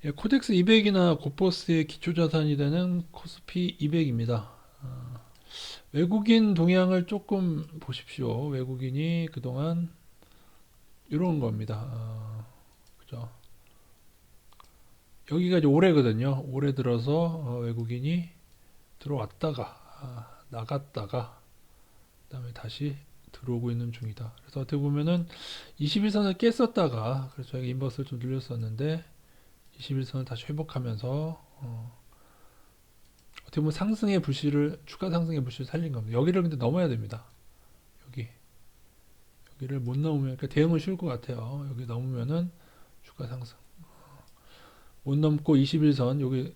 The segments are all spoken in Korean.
예, 코덱스 200이나 고퍼스의 기초 자산이 되는 코스피 200입니다. 외국인 동향을 조금 보십시오. 외국인이 그동안 이런 겁니다. 그죠? 여기가 이제 올해거든요. 올해 들어서 외국인이 들어왔다가 나갔다가 그다음에 다시 들어오고 있는 중이다. 그래서 어떻게 보면은 21선을 깼었다가 그래서 저희가 인버스를 좀 늘렸었는데 21선을 다시 회복하면서 어떻게 보면 상승의 불씨를 추가 상승의 불씨를 살린 겁니다. 여기를 근데 넘어야 됩니다. 여기 여기를 못 넘으면 그러니까 대응은 쉬울 것 같아요. 여기 넘으면은 추가 상승 못 넘고 21선 여기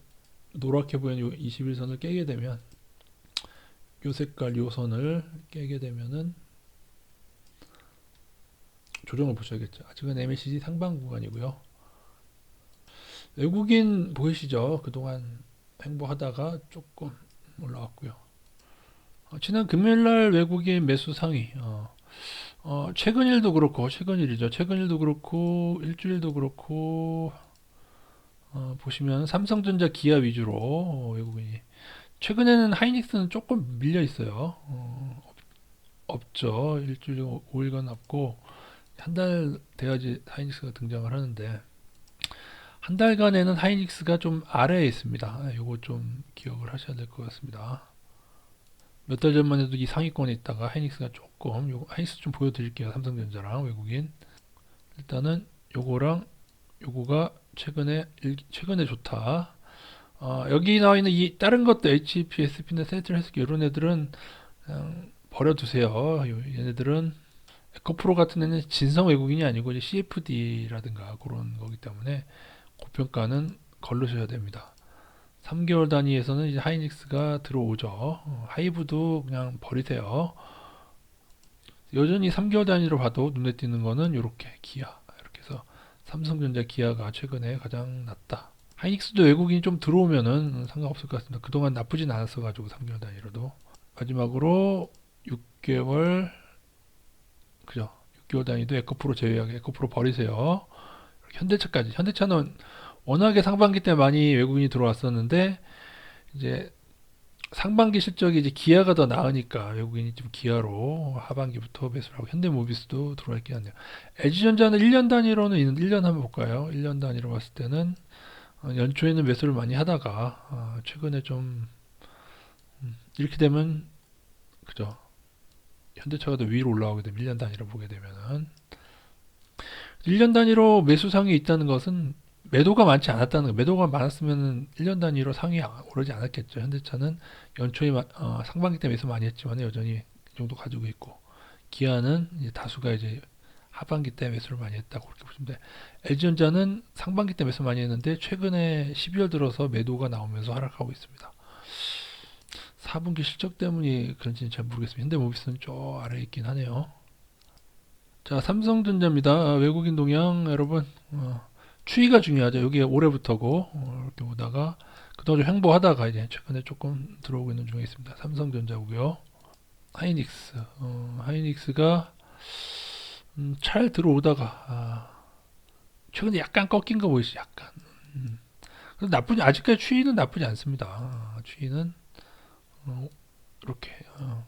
노랗게 보이는 요 21선을 깨게 되면 요 색깔 요 선을 깨게 되면은 조정을 보셔야겠죠. 아직은 MACD 상방 구간이고요. 외국인 보이시죠? 그동안 횡보하다가 조금 올라왔고요. 지난 금요일날 외국인 매수 상위. 최근 일도 그렇고, 최근 일이죠. 최근 일도 그렇고, 일주일도 그렇고, 보시면 삼성전자 기아 위주로 외국인이. 최근에는 하이닉스는 조금 밀려 있어요. 없죠. 일주일, 5일간 없고, 한 달 돼야지 하이닉스가 등장을 하는데, 한 달간에는 하이닉스가 좀 아래에 있습니다. 요거 좀 기억을 하셔야 될 것 같습니다. 몇 달 전만 해도 이 상위권에 있다가 하이닉스가 조금, 요거 하이닉스 좀 보여드릴게요. 삼성전자랑 외국인. 일단은 요거랑 요거가 최근에 좋다. 여기 나와 있는 이 다른 것도 HP, SP나 센트럴 헬스케어 이런 애들은 그냥 버려두세요. 얘네들은 에코프로 같은 애는 진성 외국인이 아니고 이제 CFD라든가 그런 거기 때문에 고평가는 걸르셔야 됩니다. 3개월 단위에서는 이제 하이닉스가 들어오죠. 하이브도 그냥 버리세요. 여전히 3개월 단위로 봐도 눈에 띄는 거는 이렇게 기아 이렇게 해서 삼성전자 기아가 최근에 가장 낮다. 하이닉스도 외국인이 좀 들어오면은 상관없을 것 같습니다. 그동안 나쁘진 않았어 가지고 3개월 단위로도. 마지막으로 6개월 그죠? 6개월 단위도 에코프로 제외하게 에코프로 버리세요. 현대차까지. 현대차는 워낙에 상반기 때 많이 외국인이 들어왔었는데 이제 상반기 실적이 이제 기아가 더 나으니까 외국인이 좀 기아로 하반기부터 매수를 하고 현대모비스도 들어와 있긴 한데요. LG전자는 1년 단위로는 있는데 1년 한번 볼까요? 1년 단위로 봤을 때는 연초에는 매수를 많이 하다가 최근에 좀 이렇게 되면 그죠? 현대차가 더 위로 올라오게 되면 1년 단위로 보게 되면은 1년 단위로 매수 상이 있다는 것은 매도가 많지 않았다는 거. 매도가 많았으면 1년 단위로 상위 오르지 않았겠죠. 현대차는 연초에 상반기 때 매수 많이 했지만 여전히 이 정도 가지고 있고 기아는 이제 다수가 이제 하반기 때 매수를 많이 했다고 그렇게 보시면 돼. LG전자는 상반기 때 매수 많이 했는데 최근에 12월 들어서 매도가 나오면서 하락하고 있습니다. 4분기 실적 때문이 그런지는 잘 모르겠습니다. 현대모비스는 저 아래에 있긴 하네요. 자, 삼성전자입니다. 외국인 동향 여러분 추이가 중요하죠. 여기 올해부터고 이렇게 보다가 그동안 좀 횡보하다가 이제 최근에 조금 들어오고 있는 중에 있습니다. 삼성전자고요. 하이닉스, 하이닉스가 잘 들어오다가 최근에 약간 꺾인 거 보이시죠? 약간. 그래도 나쁘지 아직까지 추이는 나쁘지 않습니다. 추이는 어, 이렇게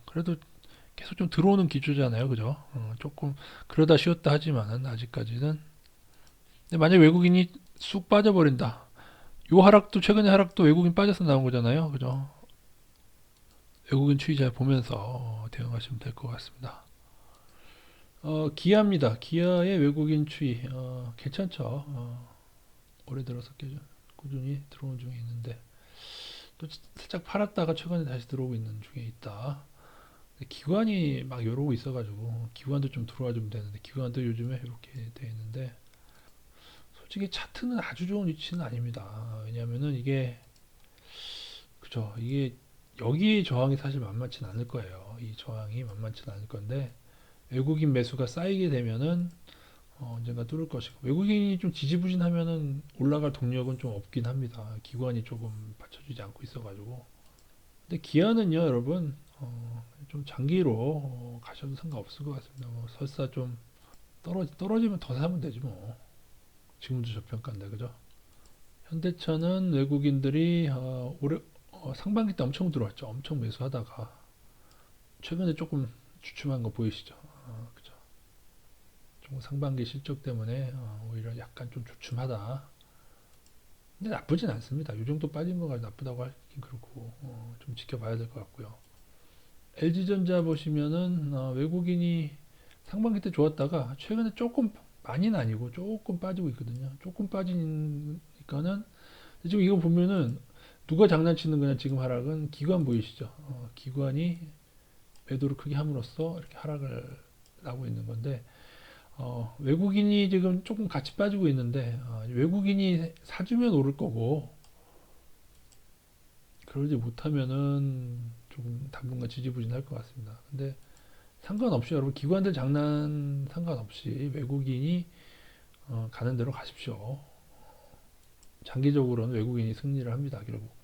그래도 계속 좀 들어오는 기조잖아요, 그죠? 조금 그러다 쉬었다 하지만은 아직까지는. 근데 만약 외국인이 쑥 빠져버린다. 요 하락도 최근에 하락도 외국인 빠져서 나온 거잖아요, 그죠? 외국인 추이 잘 보면서 대응하시면 될 것 같습니다. 기아입니다. 기아의 외국인 추이 괜찮죠? 올해 들어서 꾸준히 들어온 중에 있는데 또 살짝 팔았다가 최근에 다시 들어오고 있는 중에 있다. 기관이 막 이러고 있어가지고 기관도 좀 들어와 주면 되는데 기관도 요즘에 이렇게 돼 있는데 솔직히 차트는 아주 좋은 위치는 아닙니다. 왜냐하면은 이게 그죠? 이게 여기 저항이 사실 만만치는 않을 거예요. 이 저항이 만만치는 않을 건데 외국인 매수가 쌓이게 되면은 언젠가 뚫을 것이고 외국인이 좀 지지부진하면은 올라갈 동력은 좀 없긴 합니다. 기관이 조금 받쳐주지 않고 있어가지고. 근데 기아는요, 여러분 좀 장기로 가셔도 상관없을 것 같습니다. 뭐 설사 좀 떨어지면 더 사면 되지 뭐. 지금도 저평가인데 그죠? 현대차는 외국인들이 올해 상반기 때 엄청 들어왔죠. 엄청 매수하다가 최근에 조금 주춤한 거 보이시죠? 그죠? 좀 상반기 실적 때문에 오히려 약간 좀 주춤하다. 근데 나쁘진 않습니다. 이 정도 빠진 거가 나쁘다고 하긴 그렇고 좀 지켜봐야 될 것 같고요. LG전자 보시면은 외국인이 상반기 때 좋았다가 최근에 조금 많이는 아니고 조금 빠지고 있거든요. 조금 빠지니까는 지금 이거 보면은 누가 장난치는 거냐 지금 하락은 기관 보이시죠? 기관이 매도를 크게 함으로써 이렇게 하락을 나고 있는 건데 외국인이 지금 조금 같이 빠지고 있는데 외국인이 사주면 오를 거고 그러지 못하면은 조금 당분간 지지부진할 것 같습니다. 근데 상관없이 여러분 기관들 장난 상관없이 외국인이 가는 대로 가십시오. 장기적으로는 외국인이 승리를 합니다. 결국.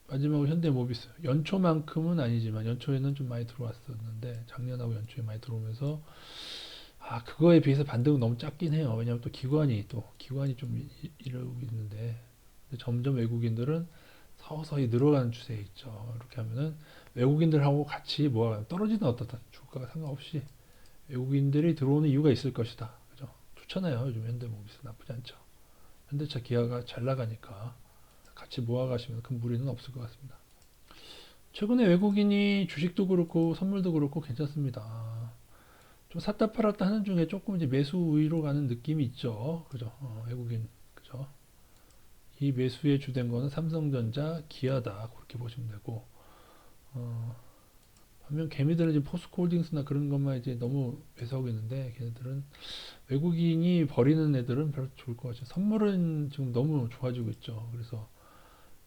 마지막으로 현대모비스 연초만큼은 아니지만 연초에는 좀 많이 들어왔었는데 작년하고 연초에 많이 들어오면서 그거에 비해서 반등은 너무 작긴 해요. 왜냐하면 또 기관이 좀 이러고 있는데 점점 외국인들은 서서히 늘어가는 추세에 있죠. 이렇게 하면은 외국인들하고 같이 뭐가 떨어지든 어떻든 주가가 상관없이 외국인들이 들어오는 이유가 있을 것이다. 그죠? 좋잖아요. 요즘 현대모비스 나쁘지 않죠. 현대차 기아가 잘 나가니까 같이 모아가시면 큰 무리는 없을 것 같습니다. 최근에 외국인이 주식도 그렇고 선물도 그렇고 괜찮습니다. 좀 샀다 팔았다 하는 중에 조금 이제 매수 우위로 가는 느낌이 있죠. 그죠? 외국인, 그죠? 이 매수에 주된 거는 삼성전자, 기아다. 그렇게 보시면 되고, 어, 반면 개미들은 이제 포스코홀딩스나 그런 것만 이제 너무 매수하고 있는데, 걔네들은 외국인이 버리는 애들은 별로 좋을 것 같아요. 선물은 지금 너무 좋아지고 있죠. 그래서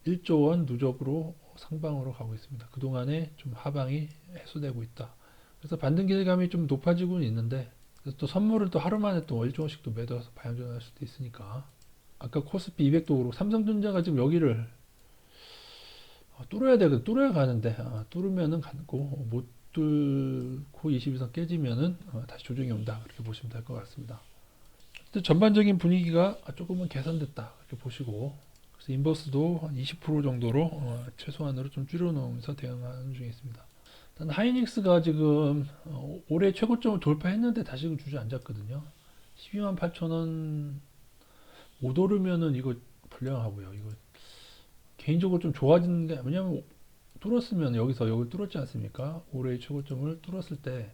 1조 원 누적으로 상방으로 가고 있습니다. 그동안에 좀 하방이 해소되고 있다. 그래서 반등 기대감이 좀 높아지고는 있는데 또 선물을 또 하루 만에 또 1조 원씩 또 매도해서 반영할 수도 있으니까 아까 코스피 200도 그렇고 삼성전자가 지금 여기를 뚫어야 되거든. 뚫어야 가는데 뚫으면은 가고 못 뚫고 22선 깨지면은 다시 조정이 온다. 그렇게 보시면 될 것 같습니다. 전반적인 분위기가 조금은 개선됐다. 이렇게 보시고 그래서 인버스도 한 20% 정도로 최소한으로 좀 줄여놓으면서 대응하는 중에 있습니다. 일단 하이닉스가 지금 올해 최고점을 돌파했는데 다시금 주저앉았거든요. 12만 8천 원 못 오르면은 이거 불량하고요. 이거 개인적으로 좀 좋아지는 게 왜냐면 뚫었으면 여기서 여기 뚫었지 않습니까? 올해의 최고점을 뚫었을 때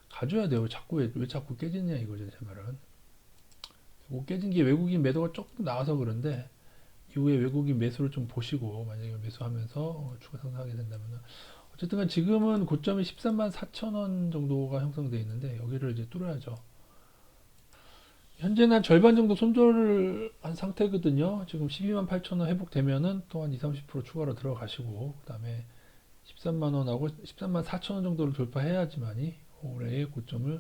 가져야 돼요. 왜 자꾸 깨지냐 이거죠, 제 말은. 못 깨진 게 외국인 매도가 조금 나와서 그런데 이후에 외국인 매수를 좀 보시고 만약에 매수하면서 추가 상승하게 된다면 어쨌든 간 지금은 고점이 13만 4천 원 정도가 형성되어 있는데 여기를 이제 뚫어야죠. 현재는 한 절반 정도 손절을 한 상태거든요. 지금 12만 8천 원 회복되면은 또 한 2, 30% 추가로 들어가시고 그다음에 13만 원하고 13만 4천 원 정도를 돌파해야지만이 올해의 고점이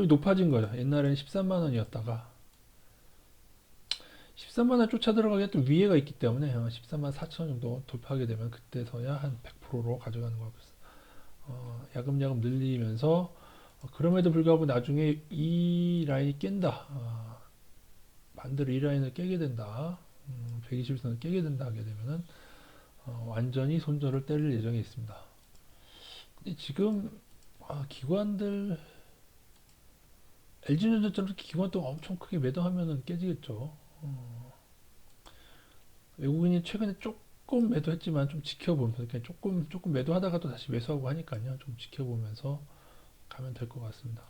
높아진 거죠. 옛날에는 13만 원이었다가 13만 원 쫓아 들어가기 또 위에가 있기 때문에 13만 4천 정도 돌파하게 되면 그때서야 한 100%로 가져가는 거 야금야금 늘리면서 그럼에도 불구하고 나중에 이 라인이 깬다. 반대로 이 라인을 깨게 된다. 121선을 깨게 된다 하게 되면은 완전히 손절을 때릴 예정에 있습니다. 근데 지금 기관들 LG전자처럼 기관 또 엄청 크게 매도하면은 깨지겠죠. 외국인이 최근에 조금 매도했지만 좀 지켜보면서 그냥 조금 매도하다가 또 다시 매수하고 하니까요. 좀 지켜보면서 가면 될 것 같습니다.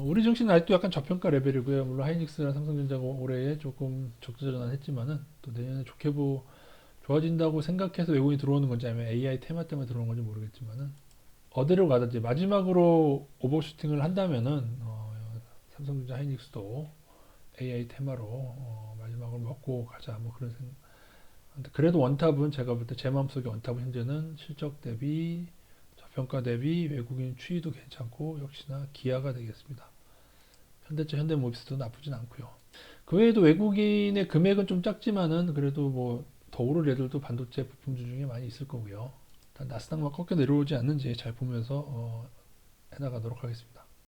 우리 증시는 아직도 약간 저평가 레벨이고요. 물론 하이닉스나 삼성전자가 올해 조금 적자전환했지만은 또 내년에 좋아진다고 생각해서 외국인이 들어오는 건지 아니면 AI 테마 때문에 들어오는 건지 모르겠지만은 어디로 가든지 마지막으로 오버슈팅을 한다면은 삼성전자 하이닉스도 AI 테마로 마지막으로 먹고 가자 뭐 그런 생각. 그래도 원탑은 제가 볼 때 제 마음속에 원탑은 현재는 실적 대비 저평가 대비 외국인 추이도 괜찮고 역시나 기아가 되겠습니다. 현대차 현대모비스도 나쁘진 않고요. 그 외에도 외국인의 금액은 좀 작지만은 그래도 뭐 더 오를 애들도 반도체 부품주 중에 많이 있을 거고요. 일단 나스닥만 꺾여 내려오지 않는지 잘 보면서 해나가도록 하겠습니다.